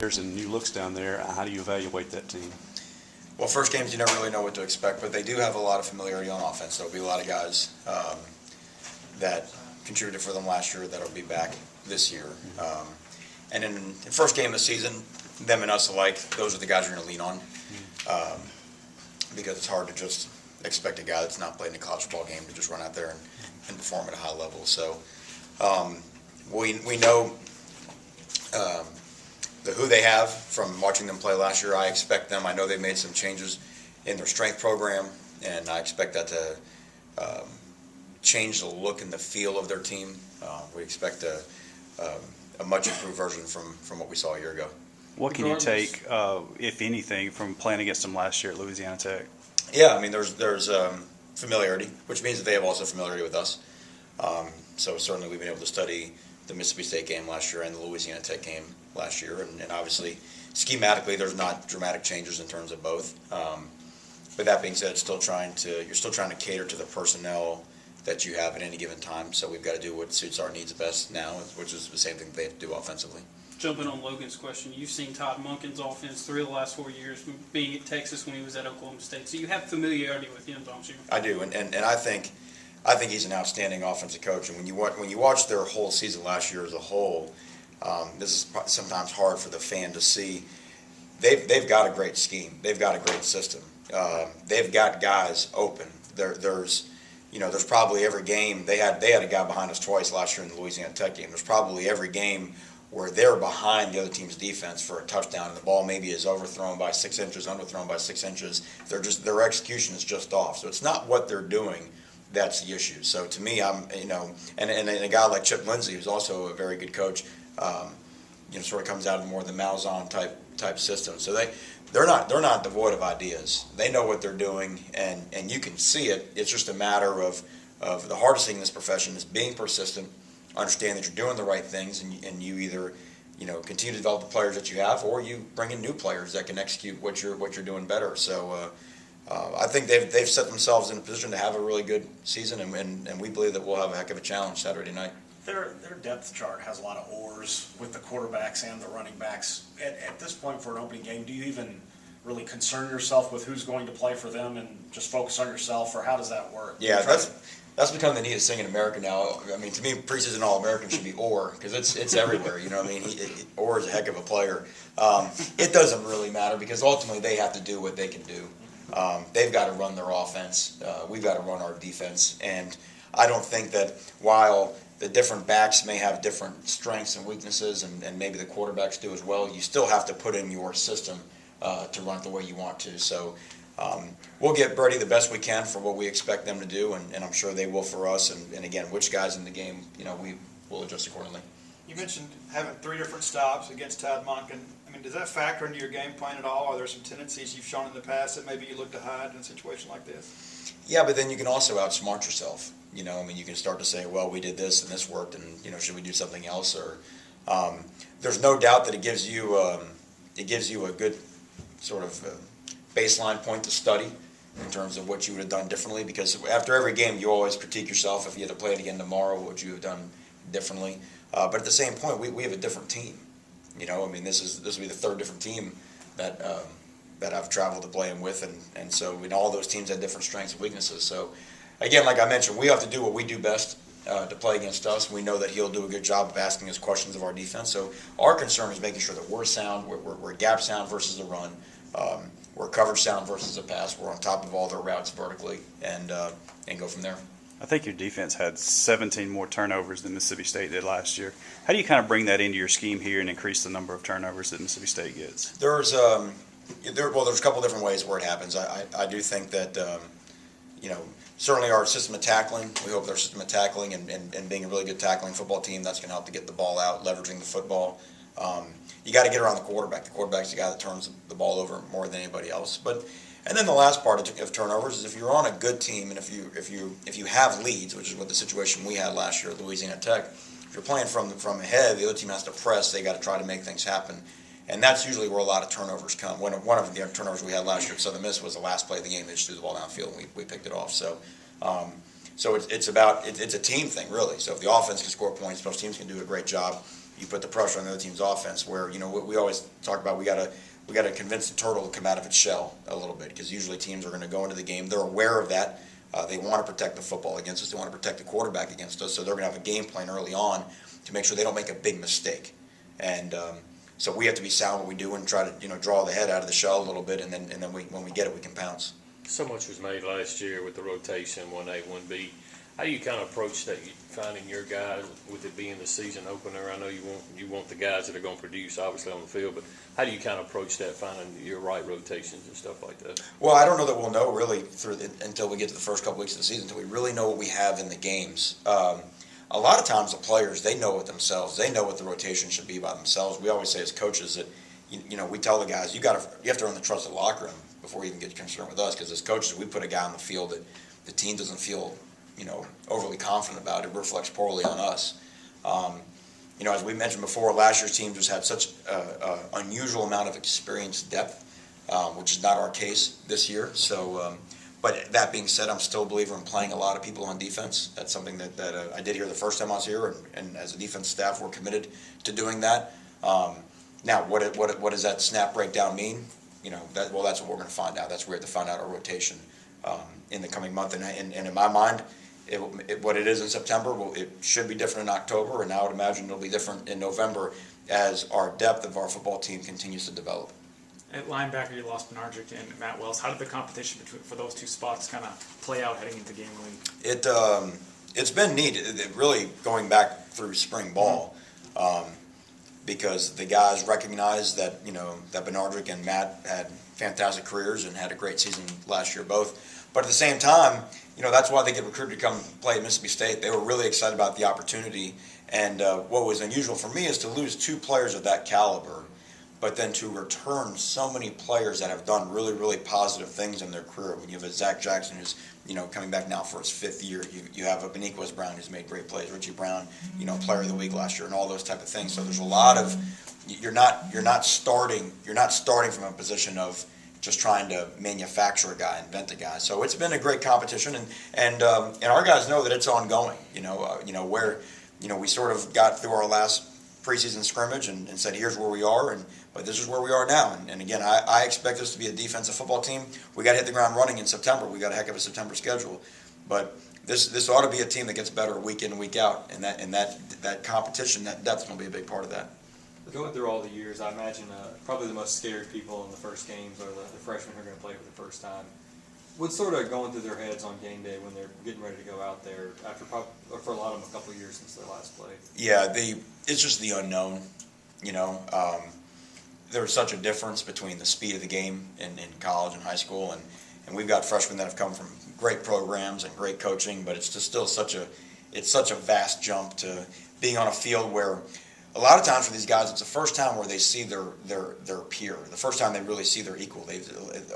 There's a new looks down there. How do you evaluate that team? Well, first games you never really know what to expect, but they do have a lot of familiarity on offense. There'll be a lot of guys that contributed for them last year that'll be back this year. And in the first game of the season, them and us alike, those are the guys you're going to lean on because it's hard to just expect a guy that's not played in a college football game to just run out there and perform at a high level. So we know who they have from watching them play last year. I expect them. I know they made some changes in their strength program, and I expect that to change the look and the feel of their team. We expect a much improved version from what we saw a year ago. What can you take, if anything, from playing against them last year at Louisiana Tech? Yeah, I mean, there's familiarity, which means that they have also familiarity with us. So certainly we've been able to study the Mississippi State game last year and the Louisiana Tech game last year, and obviously schematically there's not dramatic changes in terms of both. But that being said, you're still trying to cater to the personnel that you have at any given time. So we've got to do what suits our needs best now, which is the same thing they have to do offensively. Jumping on Logan's question, you've seen Todd Monken's offense 3 of the last 4 years, being at Texas when he was at Oklahoma State. So you have familiarity with him, don't you? I do, and I think he's an outstanding offensive coach. And when you watch their whole season last year as a whole, this is sometimes hard for the fan to see. They've got a great scheme. They've got a great system. They've got guys open. There's probably every game they had a guy behind us twice last year in the Louisiana Tech game. There's probably every game where they're behind the other team's defense for a touchdown, and the ball maybe is overthrown by 6 inches, underthrown by 6 inches. Their execution is just off. So it's not what they're doing that's the issue. So to me, and a guy like Chip Lindsey, who's also a very good coach, sort of comes out of more of the Malzahn type system. So they're not devoid of ideas. They know what they're doing, and you can see it. It's just a matter of the hardest thing in this profession is being persistent, understand that you're doing the right things, and you either continue to develop the players that you have, or you bring in new players that can execute what you're doing better. So I think they've set themselves in a position to have a really good season, and we believe that we'll have a heck of a challenge Saturday night. Their depth chart has a lot of oars with the quarterbacks and the running backs. At this point for an opening game, do you even really concern yourself with who's going to play for them and just focus on yourself, or how does that work? Yeah, that's become the neatest thing in America now. I mean, to me, preseason All-American should be Orr, because it's everywhere. You know what I mean? Orr is a heck of a player. It doesn't really matter because ultimately they have to do what they can do. They've got to run their offense. We've got to run our defense. And I don't think that while the different backs may have different strengths and weaknesses, and maybe the quarterbacks do as well, you still have to put in your system to run it the way you want to. So we'll get ready the best we can for what we expect them to do, and I'm sure they will for us. And again, which guys in the game, we will adjust accordingly. You mentioned having 3 different stops against Todd Monken. I mean, does that factor into your game plan at all? Are there some tendencies you've shown in the past that maybe you look to hide in a situation like this? Yeah, but then you can also outsmart yourself. You can start to say, well, we did this and this worked, and should we do something else? Or there's no doubt that it gives you a good sort of baseline point to study in terms of what you would have done differently. Because after every game, you always critique yourself. If you had to play it again tomorrow, what would you have done differently? But at the same point, we have a different team. This will be the 3rd different team that I've traveled to play them with, and so all those teams have different strengths and weaknesses. So again, like I mentioned, we have to do what we do best to play against us. We know that he'll do a good job of asking us questions of our defense. So our concern is making sure that we're sound, we're gap sound versus the run, we're coverage sound versus the pass. We're on top of all their routes vertically, and go from there. I think your defense had 17 more turnovers than Mississippi State did last year. How do you kind of bring that into your scheme here and increase the number of turnovers that Mississippi State gets? There's a couple different ways where it happens. I do think that certainly our system of tackling. We hope their system of tackling and being a really good tackling football team, that's going to help to get the ball out, leveraging the football. You got to get around the quarterback. The quarterback's the guy that turns the ball over more than anybody else. And then the last part of turnovers is if you're on a good team and if you have leads, which is what the situation we had last year at Louisiana Tech. If you're playing from ahead, the other team has to press. They got to try to make things happen, and that's usually where a lot of turnovers come. One of the turnovers we had last year at Southern Miss was the last play of the game. They just threw the ball downfield and we picked it off. So it's a team thing really. So if the offense can score points, special teams can do a great job. you put the pressure on the other team's offense. Where we always talk about we gotta convince the turtle to come out of its shell a little bit, because usually teams are going to go into the game. They're aware of that. They want to protect the football against us. They want to protect the quarterback against us. So they're going to have a game plan early on to make sure they don't make a big mistake. And so we have to be sound what we do and try to draw the head out of the shell a little bit, and then when we get it, we can pounce. So much was made last year with the rotation, 1A, 1B. How do you kind of approach that, finding your guys with it being the season opener? I know you want the guys that are going to produce, obviously, on the field, but how do you kind of approach that, finding your right rotations and stuff like that? Well, I don't know that we'll know really until we get to the first couple weeks of the season, until we really know what we have in the games. A lot of times the players, they know it themselves. They know what the rotation should be by themselves. We always say as coaches that, we tell the guys, you have to earn the trust of the locker room before you even get concerned with us, because as coaches, we put a guy on the field that the team doesn't feel overly confident about. It reflects poorly on us. As we mentioned before, last year's team just had such an unusual amount of experience depth, which is not our case this year. So, but that being said, I'm still a believer in playing a lot of people on defense. That's something that I did here the first time I was here, and as a defense staff, we're committed to doing that. Now, what does that snap breakdown mean? That's what we're going to find out. That's where we have to find out our rotation in the coming month. And in my mind, what it is in September, it should be different in October, and I would imagine it'll be different in November as our depth of our football team continues to develop. At linebacker, you lost Bernardjic and Matt Wells. How did the competition for those two spots kind of play out heading into game week? It's been neat, really going back through spring ball, because the guys recognized that that Bernardjic and Matt had fantastic careers and had a great season last year both. But at the same time, that's why they get recruited to come play at Mississippi State. They were really excited about the opportunity. And what was unusual for me is to lose two players of that caliber, but then to return so many players that have done really, really positive things in their career. When you have a Zach Jackson who's coming back now for his fifth year, you have a Beniquez Brown who's made great plays, Richie Brown, player of the week last year, and all those type of things. So there's a lot of you're not starting from a position of just trying to manufacture a guy, invent a guy. So it's been a great competition, and our guys know that it's ongoing. Where we sort of got through our last preseason scrimmage and said, here's where we are, but this is where we are now. And again, I expect us to be a defensive football team. We got to hit the ground running in September. We got a heck of a September schedule, but this ought to be a team that gets better week in and week out, and that competition, that depth is going to be a big part of that. Going through all the years, I imagine probably the most scared people in the first games are the freshmen who are going to play for the first time. What's sort of going through their heads on game day when they're getting ready to go out there after for a lot of them a couple of years since their last play? Yeah, it's just the unknown. There's such a difference between the speed of the game in college and high school, and we've got freshmen that have come from great programs and great coaching, but it's just still such a vast jump to being on a field where a lot of times for these guys, it's the first time where they see their peer, the first time they really see their equal.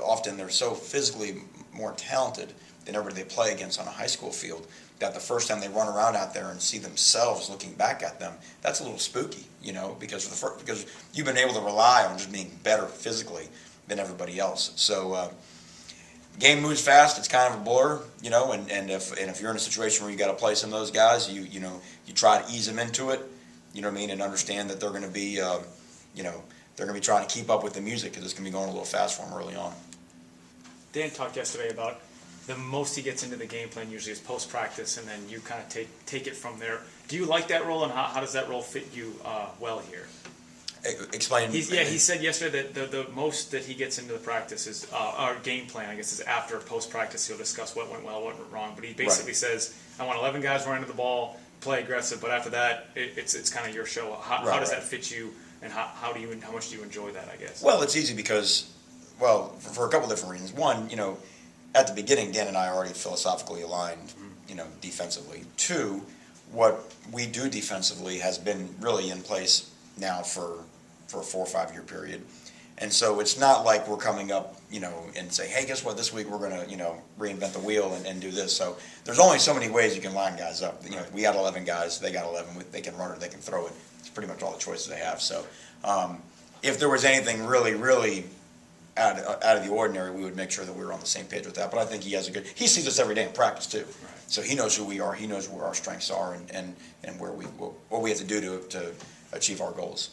Often they're so physically more talented than everybody they play against on a high school field that the first time they run around out there and see themselves looking back at them, that's a little spooky, because you've been able to rely on just being better physically than everybody else. So game moves fast. It's kind of a blur, and if you're in a situation where you got to play some of those guys, you try to ease them into it. You know what I mean, and understand that they're going to be, they're going to be trying to keep up with the music because it's going to be going a little fast for them early on. Dan talked yesterday about the most he gets into the game plan usually is post-practice, and then you kind of take it from there. Do you like that role, and how does that role fit you well here? Explain. He said yesterday that the most that he gets into the practice is our game plan, I guess, is after post-practice. He'll discuss what went well, what went wrong. But he basically says, I want 11 guys running to the ball, play aggressive, but after that, it's kind of your show. How does that fit you, and how much do you enjoy that, I guess? Well, it's easy because, for a couple different reasons. One, at the beginning, Dan and I are already philosophically aligned, defensively. Two, what we do defensively has been really in place now for a 4 or 5 year period. And so it's not like we're coming up, and say, hey, guess what, this week we're going to, reinvent the wheel and do this. So there's only so many ways you can line guys up. We got 11 guys, they got 11, they can run it, they can throw it. It's pretty much all the choices they have. So if there was anything really, really out of the ordinary, we would make sure that we were on the same page with that. But I think he sees us every day in practice too. Right. So he knows who we are, he knows where our strengths are, and what we have to do to achieve our goals.